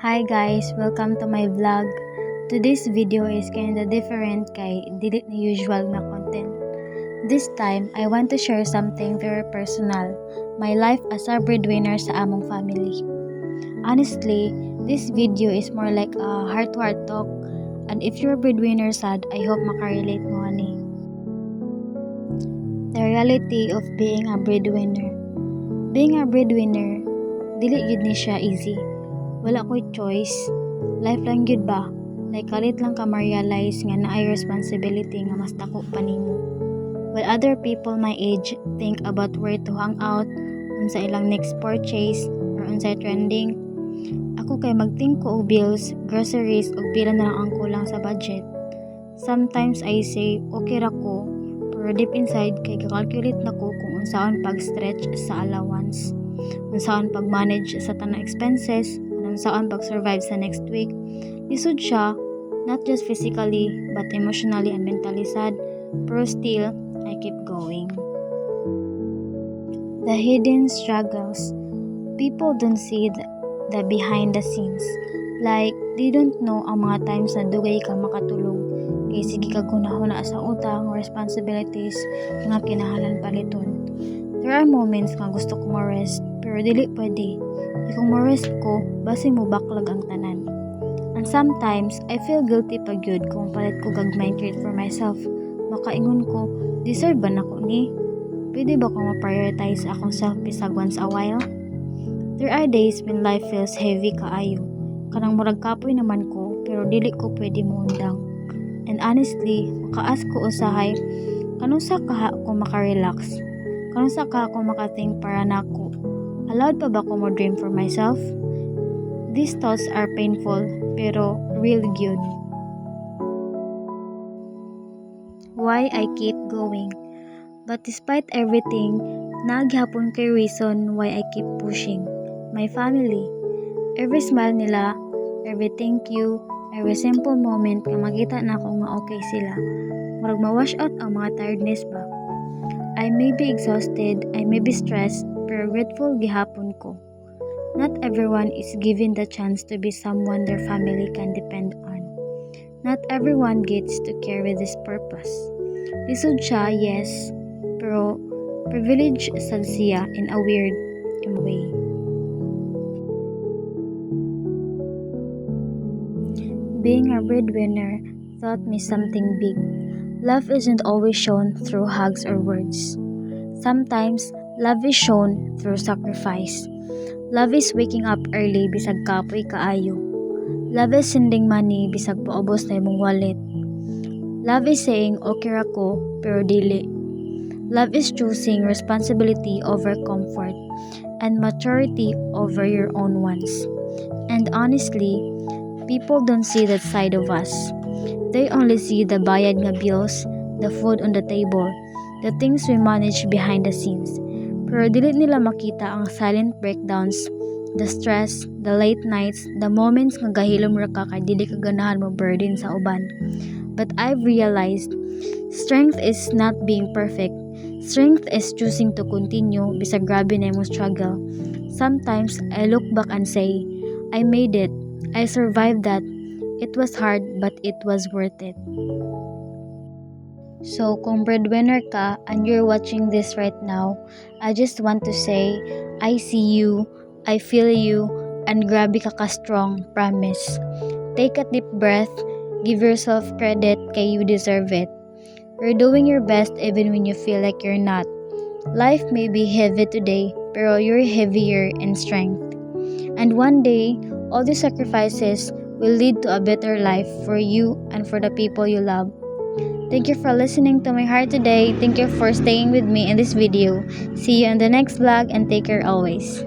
Hi guys, welcome to my vlog. Today's video is kinda different kay dili na usual na content. This time, I want to share something very personal, my life as a breadwinner sa among family. Honestly, this video is more like a heart-to-heart talk, and if you're a breadwinner sad, I hope makarelate mo ani. The reality of being a breadwinner. Being a breadwinner, dili yun ni siya easy. Wala ko'y choice. Life lang yun ba? Like kalit lang ka ma-realize nga na ay responsibility nga mas dako pa nimo. While other people my age think about where to hang out, unsa ilang next purchase, or unsa trending, ako kay magting ko og bills, groceries, ug pila na lang ang kulang sa budget. Sometimes I say, okay ra ko, pero deep inside kay kakalculate na ko kung unsaon pag-stretch sa allowance, unsaon pag-manage sa tanang expenses, unsaon pag-survive sa next week. Lisod siya, not just physically, but emotionally and mentally sad, pero still, I keep going. The hidden struggles. People don't see the behind the scenes. Like, they don't know ang mga times na dugay ka makatulog. Kay sige ka gunahuna sa utang, responsibilities, nga kinahanglan paliton. There are moments nga gusto ko ma-rest, pero dili pwede. Kung ma-rest ko, basi mo backlog ang tanan. And sometimes, I feel guilty pag yun kung palit ko gagmay treat for myself. Makaingon ko, deserve ba na ko ni? Pwede ba ko ma-prioritize akong self-pisag once a while? There are days when life feels heavy kaayo. Kanang murag kapoy naman ko, pero dili ko pwede mo undang. And honestly, maka-ask ko usahay, kanong sa kaha ko makarelax? Kanong sa kaha ko makathink para na ko? Allowed pa ba ko mo dream for myself? These thoughts are painful, pero real good. Why I keep going. But despite everything, naghapon kay reason why I keep pushing. My family. Every smile nila, every thank you, every simple moment nga makita na ako nga okay sila. Murag ma-wash out ang mga tiredness ba. I may be exhausted, I may be stressed, pero grateful gihapon ko. Not everyone is given the chance to be someone their family can depend on. Not everyone gets to carry this purpose. Lisod siya, yes, pero privilege sad siya in a weird way. Being a breadwinner taught me something big. Love isn't always shown through hugs or words. Sometimes, love is shown through sacrifice. Love is waking up early bisag kapoy kaayo. Love is sending money bisag paubos na imong wallet. Love is saying okay ra ko pero dili. Love is choosing responsibility over comfort and maturity over your own wants. And honestly, people don't see that side of us. They only see the bayad nga bills, the food on the table, the things we manage behind the scenes. Pero dili nila makita ang silent breakdowns, the stress, the late nights, the moments nga gahilom ra ka kay dili ka ganahan mo burden sa uban. But I've realized, strength is not being perfect. Strength is choosing to continue bisag grabe na imong struggle. Sometimes, I look back and say, I made it. I survived that. It was hard, but it was worth it. So, kung breadwinner ka and you're watching this right now, I just want to say, I see you, I feel you, and grabe ka ka-strong, promise. Take a deep breath, give yourself credit kay you deserve it. You're doing your best even when you feel like you're not. Life may be heavy today, pero you're heavier in strength. And one day, all these sacrifices will lead to a better life for you and for the people you love. Thank you for listening to my heart today. Thank you for staying with me in this video. See you in the next vlog and take care always.